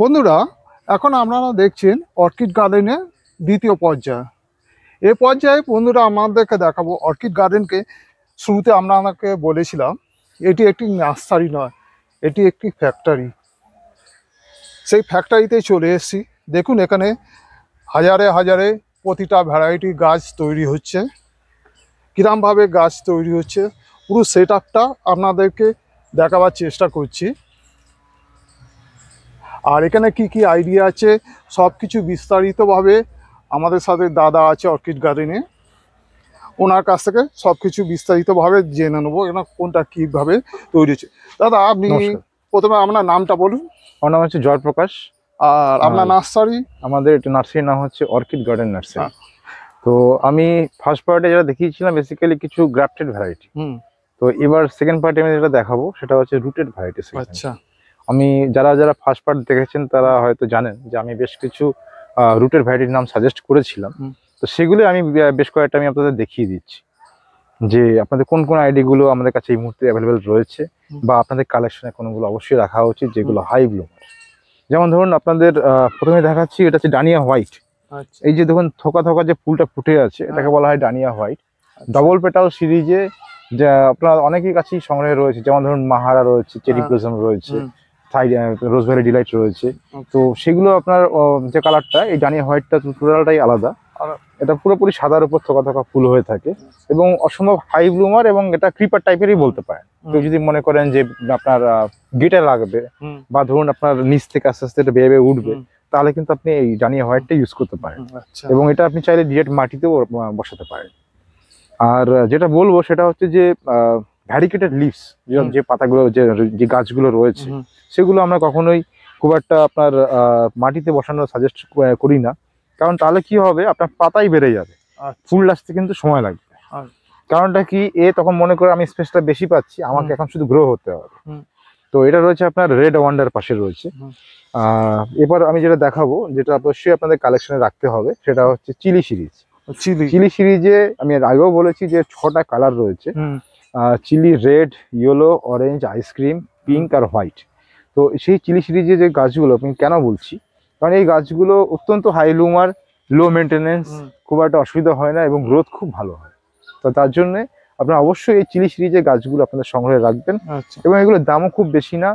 বন্ধুরা, এখন আপনারা দেখছেন অর্কিড গার্ডেনের দ্বিতীয় পর্যায়। এই পর্যায়ে বন্ধুরা আমাদেরকে দেখাবো অর্কিড গার্ডেনকে। শুরুতে আপনাকে বলেছিলাম এটি একটি নার্সারি নয়, এটি একটি ফ্যাক্টরি। সেই ফ্যাক্টরিতে চলে এসেছি। দেখুন এখানে হাজারে হাজারে প্রতিটা ভ্যারাইটি গাছ তৈরি হচ্ছে। কিরমভাবে গাছ তৈরি হচ্ছে পুরো সেট আপটা আপনাদেরকে দেখাবার চেষ্টা করছি। আর এখানে কি কি আইডিয়া আছে সব কিছু বিস্তারিতভাবে আমাদের সাথে দাদা আছে অর্কিড গার্ডেনে, ওনার কাছ থেকে সব কিছু বিস্তারিতভাবে জেনে নেবো এখানে কোনটা কীভাবে তৈরি হচ্ছে। দাদা আপনি নমস্কার। প্রথমে আপনার নামটা বলুন। আমার নাম হচ্ছে জয়প্রকাশ। আর আপনার নার্সারি? আমাদের নার্সারির নাম হচ্ছে অর্কিড গার্ডেন নার্সারি। হ্যাঁ। তো আমি ফার্স্ট পার্টে যেটা দেখিয়েছিলাম বেসিক্যালি কিছু গ্রাফটেড ভ্যারাইটি। তো এবার সেকেন্ড পার্টে আমি যেটা দেখাবো সেটা হচ্ছে রুটেড ভ্যারাইটি। আচ্ছা। আমি যারা যারা ফার্স্ট পার্ট দেখেছেন তারা হয়তো জানেন যে আমি বেশ কিছু রুটেড ভ্যারাইটির নাম সাজেস্ট করেছিলাম। তো সেগুলো আমি বেশ কয়েকটা আমি আপনাদের দেখিয়ে দিচ্ছি যে আপনাদের কোন কোন আইডিগুলো আমাদের কাছে এই মুহূর্তে অ্যাভেলেবেল রয়েছে বা আপনাদের কালেকশনে কোনগুলো অবশ্যই রাখা উচিত যেগুলো হাই ব্লুমার। যেমন ধরুন আপনাদের প্রথমে দেখাচ্ছি, এটা হচ্ছে ডানিয়া হোয়াইট। এই যে দেখুন থোকা থোকা যে ফুলটা ফুটে আছে এটাকে বলা হয় ডানিয়া হোয়াইট। ডবল পেটাল সিরিজে যা আপনার অনেকের কাছেই সংগ্রহে রয়েছে, যেমন ধরুন মাহারা রয়েছে, চেরি ব্লসম রয়েছে, রোজভ্যারি ডিলাইট রয়েছে। তো সেগুলো আপনার যে কালারটা এই ডানিয়া হোয়াইটটা টোটালটাই আলাদা। এটা পুরোপুরি সাদার উপর থোকা থোকা ফুল হয়ে থাকে এবং অসম্ভব হাই ব্লুমার এবং এটা ক্রিপার টাইপেরই বলতে পারেন। কেউ যদি মনে করেন যে আপনার গেটে লাগবে বা ধরুন আপনার নিচ থেকে আস্তে আস্তে এটা বেয়ে বেয়ে উঠবে, তাহলে কিন্তু আপনি এই ডানিয়া হোয়াইটটা ইউজ করতে পারেন এবং এটা আপনি চাইলে ডিরেক্ট মাটিতেও বসাতে পারেন। আর যেটা বলবো সেটা হচ্ছে যে ভ্যারিকেটেড লিভস, যে পাতাগুলো যে গাছগুলো রয়েছে সেগুলো আমরা কখনোই খুব একটা আপনার মাটিতে বসানো সাজেস্ট করি না, কারণ তাহলে কি হবে আপনার পাতাই বেড়ে যাবে, ফুল আসতে কিন্তু সময় লাগবে। কারণটা কি, তখন মনে করে আমি স্পেসটা বেশি পাচ্ছি, আমাকে এখন শুধু গ্রো হতে হবে। তো এটা রয়েছে আপনার রেড ওয়ান্ডার পাশে রয়েছে। এবার আমি যেটা দেখাবো, যেটা অবশ্যই আপনাদের কালেকশনে রাখতে হবে, সেটা হচ্ছে চিলি সিরিজ। চিলি সিরিজে আমি আগেও বলেছি যে 6টা কালার রয়েছে, chilli, red, yellow, orange, ice cream, pink আর হোয়াইট। তো সেই চিলি সিরিজে যে গাছগুলো আমি কেন বলছি, কারণ এই গাছগুলো অত্যন্ত হাই লুমার, লো মেনটেনেন্স, খুব একটা অসুবিধা হয় না এবং গ্রোথ খুব ভালো হয়। তো তার জন্যে আপনারা অবশ্যই এই চিলি সিরিজের গাছগুলো আপনাদের সংগ্রহে রাখবেন। এবং এগুলোর দামও খুব বেশি না,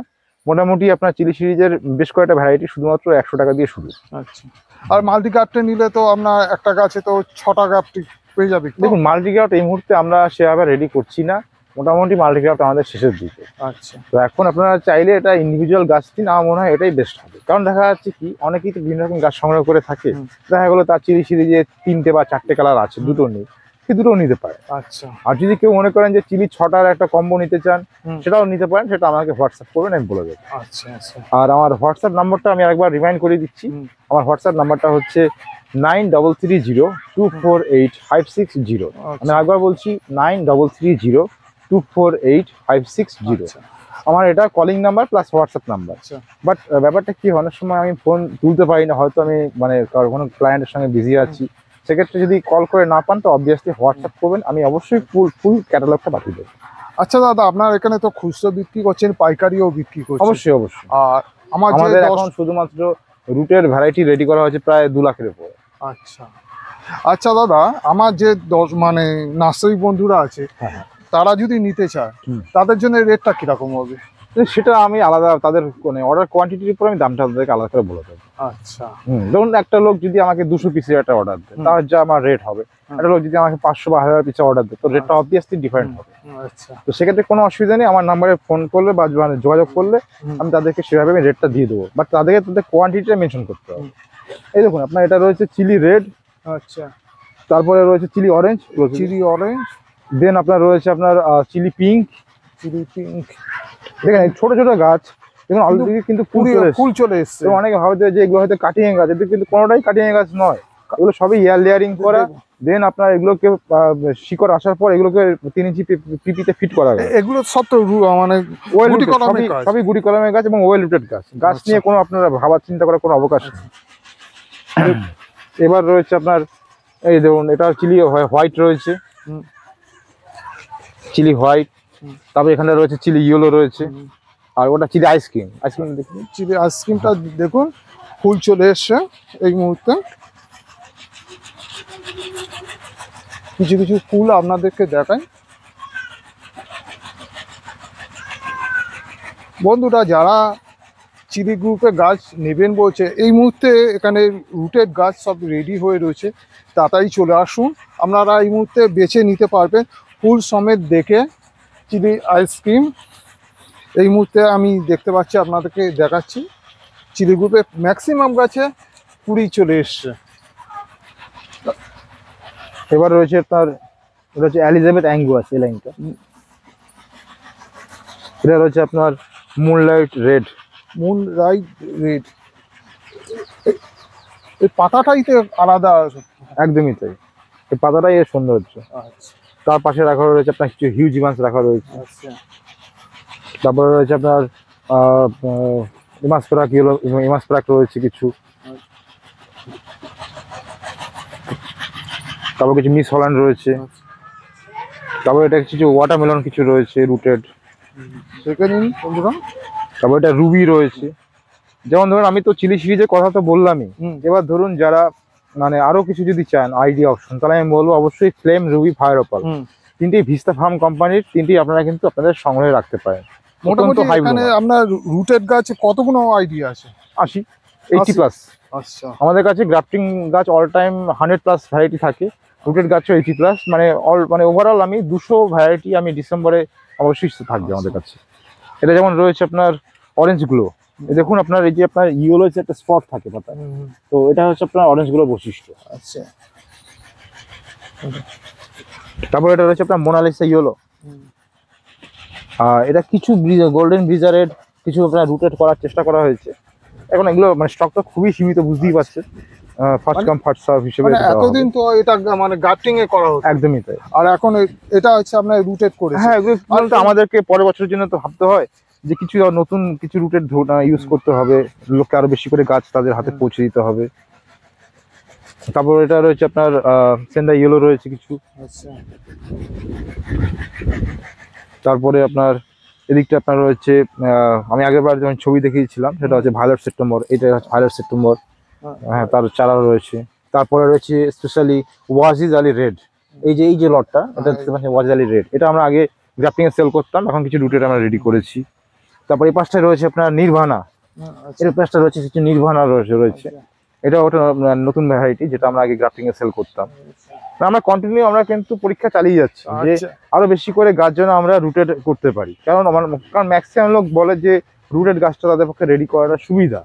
মোটামুটি আপনার চিলি সিরিজের বেশ কয়েকটা ভ্যারাইটি শুধুমাত্র 100 টাকা দিয়ে শুরু। আচ্ছা। আর মাল্টি গার্ডটা নিলে তো আপনার একটা গাছে তো 6টা গাছটি পেয়ে যাবে। দেখুন মাল্টি গার্ড এই মুহূর্তে আমরা সেভাবে রেডি করছি না, মোটামুটি মাল্টি গার্ড আমাদের শেষের দিকে। আচ্ছা। তো এখন আপনারা চাইলে এটা ইন্ডিভিজুয়াল গাছ দিন, আমার মনে হয় এটাই বেস্ট হবে। কারণ দেখা যাচ্ছে কি, অনেকেই তো বিভিন্ন রকম গাছ সংগ্রহ করে থাকে, দেখা গেলো তার চিলি সিরিজে 3টে বা 4টে কালার আছে, দুটো নেই, সে দুটো নিতে পারে। আচ্ছা। আর যদি কেউ মনে করেন যে চিলি 6টার একটা কম্বো নিতে চান, সেটাও নিতে পারেন, সেটা আমাকে হোয়াটসঅ্যাপ করবেন, আমি বলে দেবো। আচ্ছা আচ্ছা। আর আমার হোয়াটসঅ্যাপ নাম্বারটা আমি একবার রিমাইন্ড করে দিচ্ছি। আমার হোয়াটসঅ্যাপ নাম্বারটা হচ্ছে 9330248560। আমি একবার বলছি 9330248560। আমার এটা calling number plus WhatsApp number. But ব্যাপারটা কি, অনেক সময় আমি ফোন তুলতে পারি না, হয়তো আমি মানে কোনো ক্লায়েন্টের সঙ্গে বিজি আছি, সেক্ষেত্রে যদি কল করে না পান তো অবভিয়াসলি হোয়াটসঅ্যাপ করবেন, আমি অবশ্যই ফুল ক্যাটালগটা পাঠিয়ে দেবো। আচ্ছা দাদা, আপনার এখানে তো খুচরো বিক্রি করছেন, পাইকারিও বিক্রি করছেন? অবশ্যই অবশ্যই। আর আমাদের এখন শুধুমাত্র রুটের ভ্যারাইটি রেডি করা হয়েছে প্রায় 2 লাখের উপরে। আচ্ছা আচ্ছা দাদা, আমার যে মানে নার্সারি বন্ধুরা আছে, তারা যদি নিতে চায় তাদের জন্য রেটটা কিরকম হবে? সেটা আমি আলাদা তাদের মানে অর্ডার কোয়ান্টিটির উপর আমি দামটা তাদেরকে আলাদা করে বলে দেবো। আচ্ছা। ধরুন একটা লোক যদি আমাকে 200 পিসের একটা অর্ডার দেয়, তার যা আমার রেট হবে। একটা লোক যদি আমাকে 500 বা 1000 পিসের অর্ডার দেয়, তো রেটটা অবভিয়াসলি ডিফারেন্ট হবে। আচ্ছা। তো সেক্ষেত্রে কোনো অসুবিধা নেই, আমার নাম্বারে ফোন করলে বা যোগাযোগ করলে আমি তাদেরকে সেভাবে আমি রেটটা দিয়ে দেবো, বাট তাদেরকে তাদের কোয়ান্টিটিটা মেনশন করতে হবে। এই দেখুন আপনার এটা রয়েছে চিলি রেড। আচ্ছা। তারপরে রয়েছে চিলি অরেঞ্জ। দেন আপনার রয়েছে আপনার চিলি পিঙ্ক। দেখেন ছোট ছোট গাছ, দেখুন অলরেডি কিন্তু ফুল চলে এসছে। অনেকে ভাবছে যে এগুলো হয়তো কাটিং গাছ, এদের কিন্তু কোনোটাই কাটিং গাছ নয়, এগুলো সবই এয়ার লেয়ারিং করা। দেন আপনার এগুলোকে শিকড় আসার পর এগুলোকে 3 ইঞ্চি পিপিতে ফিট করা যায়। এগুলো সব তো মানে সবই গুটি কলমের গাছ এবং ওয়েল রুটেড গাছ। গাছ নিয়ে কোনো আপনারা ভাবার চিন্তা করার কোনো অবকাশ নেই। এবার রয়েছে আপনার এই দেখুন, এটা চিলি হোয়াইট রয়েছে, চিলি হোয়াইট। তারপরে এখানে রয়েছে চিলি ইয়েলো রয়েছে। আর ওটা চিলি আইসক্রিম। আইসক্রিম দেখুন, চিলি আইসক্রিমটা দেখুন ফুল চলে এসছে এই মুহূর্তে। কিছু কিছু ফুল আপনাদেরকে দেখাই। বন্ধুরা যারা চিলি গ্রুপে গাছ নেবেন বলছে, এই মুহূর্তে এখানে রুটেড গাছ সব রেডি হয়ে রয়েছে, তাড়াতাড়ি চলে আসুন, আপনারা এই মুহূর্তে বেছে নিতে পারবেন ফুল সমেত দেখে। চিলি আইসক্রিম এই মুহূর্তে আমি দেখতে পাচ্ছি, আপনাদেরকে দেখাচ্ছি। চিলি গ্রুপে ম্যাক্সিমাম গাছে কুড়ি চলে এসছে। এবার রয়েছে তার, এটা হচ্ছে এলিজাবেথ অ্যাঙ্গুয়াস, এই লাইনটা। এটা রয়েছে আপনার মুনলাইট রেড। মুনলাইট রেড, এই পাতাটাই তো আলাদা। একদমই তাই, এই পাতাটাই এর সৌন্দর্য। আচ্ছা তার পাশে রাখা রয়েছে আপনার কিছু হিউজিমান্স রাখা রয়েছে। আচ্ছা, তারপরে রয়েছে আপনার ইমাসপ্রাক ইয়েলো, ইমাসপ্রাক রয়েছে কিছু। তারপর কিছু মিস হল্যান্ড রয়েছে। তারপর এটা কিছু ওয়াটারমেলন কিছু রয়েছে রুটেড। দেখে নিন বন্ধুরা। তারপর এটা রুবি রয়েছে। যেমন ধরুন আমি তো চিলি সিরিজের কথা তো বললামই, এবার ধরুন যারা মানে আরো কিছু যদি চান আইডিয়া অপশন, তাহলে আমি বলবো অবশ্যই ফ্লেম, রুবি, ফায়ার অপাল, তিনটি ভিস্তা ফার্ম কোম্পানির, তিনটি আপনারা কিন্তু আপনাদের সংগ্রহে রাখতে পারেন। মোটামুটি এখানে আপনার রুটেড গাছ কতগুলো আইডিয়া আছে? 80, 80+। আচ্ছা, আমাদের কাছে গ্রাফটিং গাছ অল টাইম 100+ ভ্যারাইটি থাকে, রুটেড গাছও 80+। মানে ওভারঅল আমি 200 ভ্যারাইটি আমি ডিসেম্বরে অবশ্যই থাকবে আমাদের কাছে। এটা যেমন রয়েছে আপনার অরেঞ্জ গ্লো, দেখুন আপনার এই যে আপনার ইয়েলো যে একটা স্পট থাকে পাতায়, তো এটা হচ্ছে আপনার অরেঞ্জ গ্লো বৈশিষ্ট্য। আচ্ছা, তারপর এটা রয়েছে আপনার মোনালিসা ইয়েলো। এটা কিছু গোল্ডেন ব্রিজারের কিছু আপনার রুটেড করার চেষ্টা করা হয়েছে। এখন এগুলো মানে স্টকটা খুবই সীমিত, বুঝতেই পারছেন, ফার্স্ট কাম ফার্স্ট সার্ভ হিসেবে। এতদিন তো এটা মানে গাফটিং এ করা হতো। একদমই তাই। আর এখন এটা হচ্ছে আপনার রুটেড করে। হ্যাঁ, এগুলো তো আমাদেরকে পরের বছরের জন্য তো ভাবতে হয় যে কিছু নতুন কিছু রুটেড ইউজ করতে হবে, লোককে আরো বেশি করে গাছ তাদের হাতে পৌঁছে দিতে হবে। তারপর এটা রয়েছে আপনার সেন্ডা ইয়েলো রয়েছে কিছু। আচ্ছা, তারপরে আপনার এদিকটা আপনার রয়েছে, আমি আগেরবার যখন ছবি দেখিয়েছিলাম সেটা হচ্ছে ভায়োলেট সেপ্টেম্বর, এটা হচ্ছে ভায়োলেট সেপ্টেম্বর। হ্যাঁ, তার চারা রয়েছে। তারপরে রয়েছে স্পেশালি ওয়াজিজ আলী রেড, এই যে লটটা, এটা দেখতে পাচ্ছেন ওয়াজিজ আলী রেড, এটা আমরা আগে গ্রাফটিং এ সেল করতাম, এখন কিছু রুটেড আমরা রেডি করেছি। তারপর এই পাশটায় রয়েছে আপনার নির্ভানা, এর পাশটা রয়েছে কিছু নির্ভানা রয়েছে। এটা ওটা নতুন ভ্যারাইটি যেটা আমরা আগে গ্রাফটিং এ সেল করতাম। আমরা কন্টিনিউ আমরা কিন্তু পরীক্ষা চালিয়ে যাচ্ছি যে আরো বেশি করে গাছ যেন আমরা রুটেড করতে পারি, কারণ ম্যাক্সিমাম লোক বলে যে রুটেড গাছটা তাদের পক্ষে রেডি করাটা সুবিধা।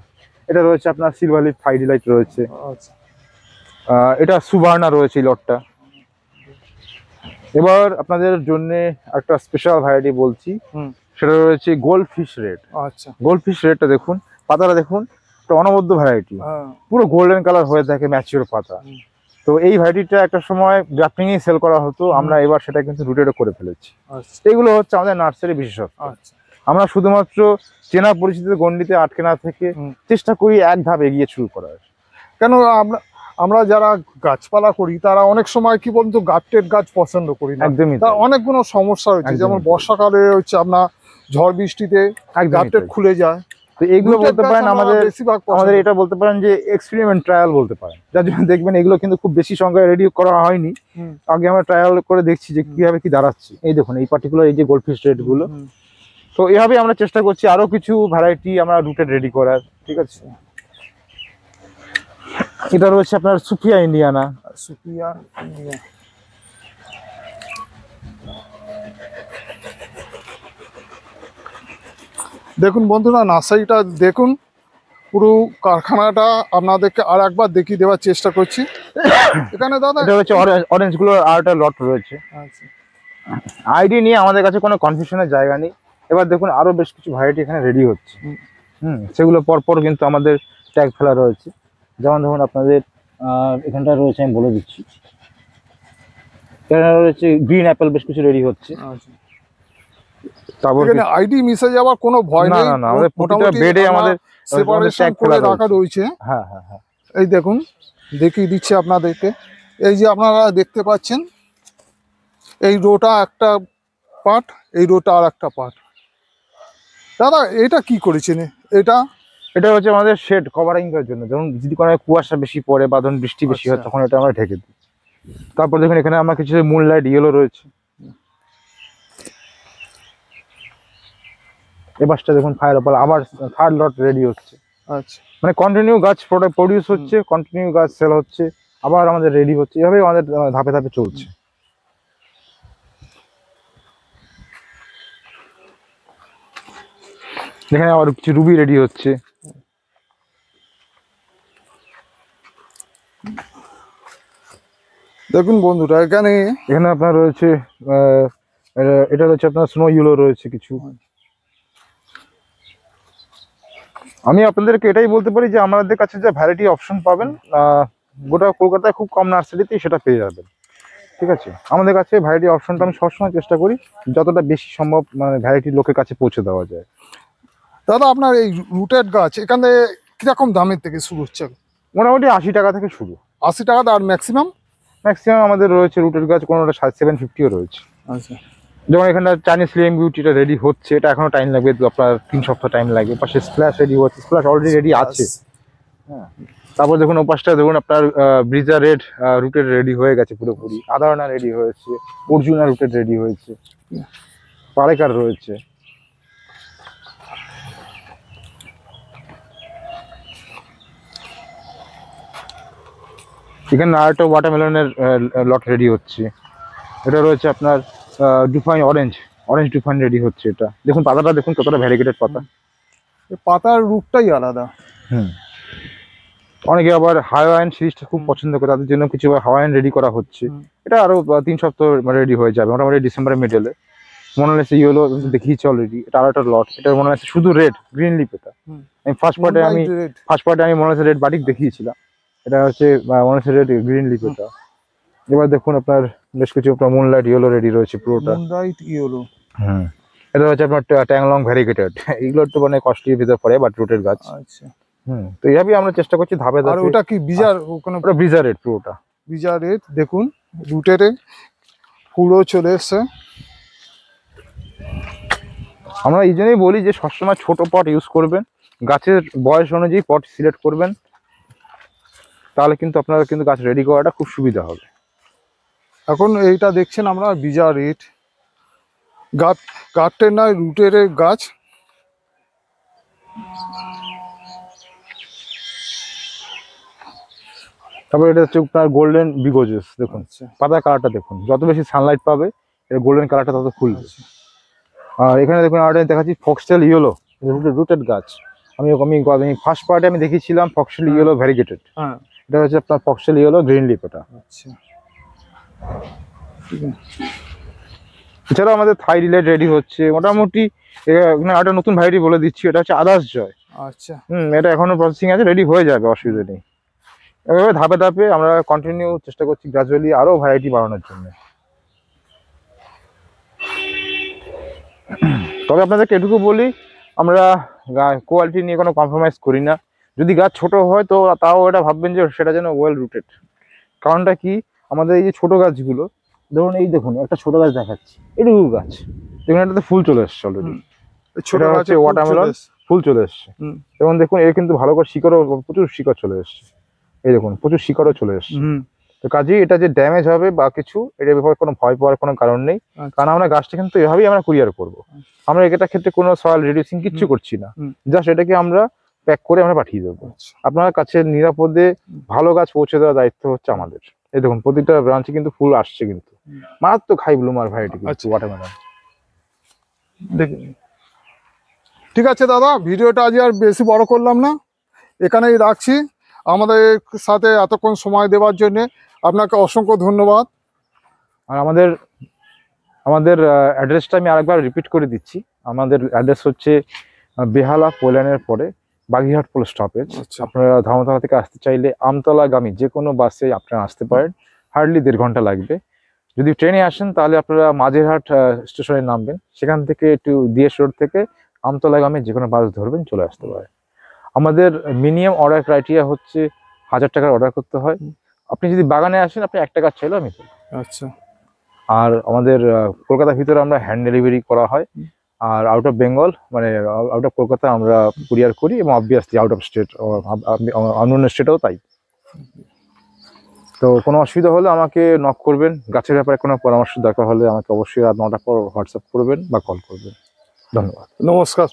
এটা রয়েছে আপনার সিলভার লিফ ফাইডিলাইট রয়েছে, এটা সুবার্না রয়েছে এই লটটা। এবার আপনাদের জন্য একটা স্পেশাল ভ্যারাইটি বলছি, সেটা রয়েছে গোল্ড ফিশ রেড। আচ্ছা, গোল্ড ফিশ রেডটা দেখুন, পাতাটা দেখুন, একটা অনবদ্য ভ্যারাইটি, পুরো গোল্ডেন কালার হয়ে থাকে ম্যাচিওর পাতা। তো এই ভ্যারাইটিটা একটা সময় গ্রাফটিং এ সেল করা হতো, আমরা এবার সেটা কিন্তু রুটেডও করে ফেলেছি। এগুলো হচ্ছে আমাদের নার্সারি বিশেষত্ব। আমরা শুধুমাত্র চেনা পরিচিত গণ্ডিতে আটকে না থেকে চেষ্টা করি এক ধাপ এগিয়ে শুরু করার। কেন আমরা যারা গাছপালা করি তারা অনেক সময় কি বলতো গাফটেড গাছ পছন্দ করি না। একদমই তার অনেকগুলো সমস্যা হচ্ছে, যেমন বর্ষাকালে হচ্ছে আপনার ঝড় বৃষ্টিতে গাফটেড খুলে যায়। তো এইগুলো বলতে পারেন আমাদের এটা বলতে পারেন যে এক্সপেরিমেন্ট ট্রায়াল বলতে পারেন, যার জন্য দেখবেন এগুলো কিন্তু খুব বেশি সংখ্যায় রেডি করা হয়নি, আগে আমরা ট্রায়াল করে দেখছি যে কিভাবে কি দাঁড়াচ্ছে। এই দেখুন এই পার্টিকুলার এই যে গোল্ডফিশ রেড গুলো, তো এইভাবে আমরা চেষ্টা করছি আরো কিছু ভ্যারাইটি আমরা রুটেড রেডি করার। ঠিক আছে, এটা রয়েছে আপনার সুফিয়া ইন্ডিয়ানা। দেখুন বন্ধুরা, নার্সারিটা দেখুন, পুরো কারখানাটা আপনাদেরকে আর একবার দেখিয়ে দেওয়ার চেষ্টা করছি। এখানে দাদা এটা হচ্ছে অরেঞ্জ গুলোর আর একটা লট রয়েছে। আইডি নিয়ে আমাদের কাছে কোনো কনফিউশনের জায়গা নেই। এবার দেখুন আরো বেশ কিছু ভ্যারাইটি এখানে রেডি হচ্ছে, সেগুলো পরপর কিন্তু আমাদের ট্যাগ ফেলা রয়েছে। যেমন ধরুন আপনাদের এখানটা রয়েছে, আমি বলে দিচ্ছি, এখানে রয়েছে গ্রিন অ্যাপেল, বেশ কিছু রেডি হচ্ছে। তারপর এখানে আইডি মিশে যাওয়ার কোনো ভয় নেই, না, আমাদের প্রতিটা বেডে আমাদের সেপারেশন করে রাখা রয়েছে। হ্যাঁ, এই দেখুন দেখিয়ে দিচ্ছি আপনাদেরকে, এই যে আপনারা দেখতে পাচ্ছেন এই রোটা একটা পার্ট, এই রোটা আর একটা পার্ট। দাদা এটা কি করেছেন এটা? এটা হচ্ছে আমাদের শেড কভারিং এর জন্য, যেমন যদি কোনো কুয়াশা বেশি পড়ে বা ধরুন বৃষ্টি বেশি হয় আচ্ছা। তখন এটা আমরা ঢেকে দিই। তারপর দেখুন এখানে আমার কিছু মুনলাইট ইয়েলো রয়েছে। এবারটা দেখুন ফায়ার অপার আবার থার্ড লট রেডি হচ্ছে। আচ্ছা। মানে কন্টিনিউ গাছ প্রডিউস হচ্ছে, কন্টিনিউ গাছ সেল হচ্ছে, আবার আমাদের রেডি হচ্ছে, এভাবেই আমাদের ধাপে ধাপে চলছে। এখানে আবার কিছু রুবি রেডি হচ্ছে। দেখুন বন্ধুরা এখানে এখানে আপনার রয়েছে এটা রয়েছে আপনার স্নো ইয়েলো রয়েছে কিছু। আমি আপনাদেরকে এটাই বলতে পারি যে আমাদের কাছে যে ভ্যারাইটি অপশন পাবেন গোটা কলকাতায় খুব কম নার্সারিতেই সেটা পেয়ে যাবেন। ঠিক আছে, আমাদের কাছে ভ্যারাইটি অপশনটা আমি সবসময় চেষ্টা করি যতটা বেশি সম্ভব মানে ভ্যারাইটি লোকের কাছে পৌঁছে দেওয়া যায়। দাদা আপনার এই রুটেড গাছ এখানে কিরকম দামের থেকে শুরু হচ্ছে? মোটামুটি 80 টাকা থেকে শুরু। 80 টাকা, আর ম্যাক্সিমাম? ম্যাক্সিমাম আমাদের রয়েছে রুটের গাছ কোনোটা 750ও রয়েছে। আচ্ছা। যেমন এখানে চাইনিজ স্লিম বিউটিটা রেডি হচ্ছে, এটা এখনো টাইম লাগবে, আপনার 3 সপ্তাহ টাইম লাগবে। পাশে স্প্ল্যাশ রেডি হচ্ছে, স্প্ল্যাশ অলরেডি রেডি আছে। হ্যাঁ, তারপর দেখুন ওপাশটা দেখুন আপনার ব্রিজা রেড রুটেড রেডি হয়ে গেছে পুরোপুরি, আদারনা রেডি হয়েছে, অর্জুনা রুটেড রেডি হয়েছে, পালেকার রয়েছে। এখানে আরেকটা ওয়াটারমেলনের লট রেডি হচ্ছে। এটা রয়েছে আপনার ডুফাইন অরেঞ্জ ডুফাইন রেডি হচ্ছে। এটা দেখুন পাতাটা দেখুন কতটা ভ্যারিগেটেড পাতা, পাতার রূপটাই আলাদা। হুম। অনেকে আবার হাওয়াইয়ান সিরিজটা খুব পছন্দ করে, তাদের জন্য কিছু হাওয়াইয়ান রেডি করা হচ্ছে। এটা আরো 3 সপ্তাহ রেডি হয়ে যাবে মোটামুটি ডিসেম্বরের মিডলে। মোনালিসা ইয়েলো দেখিয়েছি অলরেডি, এটা আরো একটা লট। এটা মোনালিসা শুধু রেড গ্রিন লিপ। এটা আমি ফার্স্ট পার্টে আমি মোনালিসা রেড বাটিক দেখিয়েছিলাম। এটা হচ্ছে মোনালিসা রেড গ্রিন লিপ। এটা এবার দেখুন আপনার বেশ কিছু আপনার মুনলাইট ইয়েলো রেডি রয়েছে পুরোটা। মুনলাইট ইয়েলো, হুম। এটা হচ্ছে আপনার ট্যাংলং ভ্যারিগেটেড, এগুলো একটু মানে কস্টলির ভিতর পড়ে বাট রুটের গাছ। আচ্ছা। তো এইভাবেই আমরা চেষ্টা করছি ধাপে ধাপে। আর ওটা কি বিজার? ওখানে ওটা ব্রিজা রেড পুরোটা। বিজা রেড দেখুন রুটেরে ফুলও চলে এসছে। আমরা এই জন্যই বলি যে সবসময় ছোট পট ইউজ করবেন, গাছের বয়স অনুযায়ী পট সিলেক্ট করবেন, তাহলে কিন্তু আপনারা কিন্তু গাছ রেডি করাটা খুব সুবিধা হবে। এখন এইটা দেখছেন আমরা বিজা রেড গাছের নয় রুটের গাছ। তারপর এটা হচ্ছে আপনার গোল্ডেন বিগোজেস। দেখুন পাতা কালারটা দেখুন, যত বেশি সানলাইট পাবে এটা গোল্ডেন কালারটা তত খুলবে। আর এখানে দেখুন আরেকটা দেখাচ্ছি ফক্সটেল ইয়েলো রুটেড গাছ। আমি ফার্স্ট পার্টে আমি দেখিয়েছিলাম ফক্সটেল ইয়েলো ভ্যারিগেটেড। এটা হচ্ছে আপনার ফক্সটেল ইয়েলো গ্রিন লিপ। এটা এছাড়াও আমাদের থাই রিলেট রেডি হচ্ছে মোটামুটি। একটা নতুন ভ্যারাইটি বলে দিচ্ছি, এটা হচ্ছে আদার্স জয়। আচ্ছা। এটা এখনো প্রসেসিং আছে, রেডি হয়ে যাবে, অসুবিধা নেই। এভাবে ধাপে ধাপে আমরা কন্টিনিউ চেষ্টা করছি গ্রাজুয়ালি আরো ভ্যারাইটি বাড়ানোর জন্য। তবে আপনাদেরকে এটুকু বলি, আমরা কোয়ালিটি নিয়ে কোনো কম্প্রোমাইজ করি না। যদি গাছ ছোট হয় তো তাও এটা ভাববেন যে সেটা যেন ওয়েল রুটেড। কারণটা কি, আমাদের এই যে ছোট গাছগুলো ধরুন, এই দেখুন একটা ছোট গাছ দেখাচ্ছি, এটুকু গাছ দেখুন, এটাতে ফুল চলে এসছে অলরেডি। ছোট হচ্ছে ওয়াটারমেলন, ফুল চলে এসছে। এবং দেখুন এর কিন্তু ভালো করে শিকড়ও, প্রচুর শিকড় চলে এসছে। এই দেখুন প্রচুর শিকড়ও চলে এসছে। তো কাজেই এটা যে ড্যামেজ হবে বা কিছু, এটার ব্যাপারে কোনো ভয় পাওয়ার কোনো কারণ নেই। কারণ আমরা গাছটা কিন্তু এভাবেই আমরা কুরিয়ার করবো। আমরা এটা ক্ষেত্রে কোনো সয়েল রিডিউসিং কিচ্ছু করছি না, জাস্ট এটাকে আমরা প্যাক করে আমরা পাঠিয়ে দেবো। আপনার কাছে নিরাপদে ভালো গাছ পৌঁছে দেওয়ার দায়িত্ব হচ্ছে আমাদের। এই দেখুন প্রতিটা ব্রাঞ্চে কিন্তু ফুল আসছে, কিন্তু মারাত্মক হাই ব্লুমার ভ্যারাইটি ওয়াটারমেলন। দেখুন ঠিক আছে দাদা, ভিডিওটা আজ আর বেশি বড় করলাম না, এখানেই রাখছি। আমাদের সাথে এতক্ষণ সময় দেওয়ার জন্য আপনাকে অসংখ্য ধন্যবাদ। আর আমাদের অ্যাড্রেসটা আমি আরেকবার রিপিট করে দিচ্ছি। আমাদের অ্যাড্রেস হচ্ছে বেহালা পোল্যানের পরে বাগিরহাট পোল স্টপেজ। আপনারা ধর্মতলা থেকে আসতে চাইলে আমতলাগামী যে কোনো বাসে আপনারা আসতে পারেন, হার্ডলি 1.5 ঘন্টা লাগবে। যদি ট্রেনে আসেন তাহলে আপনারা মাঝেরহাট স্টেশনে নামবেন, সেখান থেকে একটু দিয়েশ রোড থেকে আমতলাগামী যে কোনো বাস ধরবেন, চলে আসতে পারে। আমাদের মিনিমাম অর্ডার ক্রাইটেরিয়া হচ্ছে 1000 টাকার অর্ডার করতে হয়। আপনি যদি বাগানে আসেন, আপনি 1 টাকা চাইলেও আমি দেবো। আচ্ছা। আর আমাদের কলকাতার ভিতরে আমরা হ্যান্ড ডেলিভারি করা হয়। আর আউট অফ বেঙ্গল মানে আউট অফ কলকাতা আমরা কুরিয়ার করি, এবং অবভিয়াসলি আউট অফ স্টেট, অন্য স্টেটেও তাই। তো কোনো অসুবিধা হলে আমাকে নক করবেন, গাছের ব্যাপারে কোনো পরামর্শ দরকার হলে আমাকে অবশ্যই রাত 9টার পর হোয়াটসঅ্যাপ করবেন বা কল করবেন। ধন্যবাদ। নমস্কার।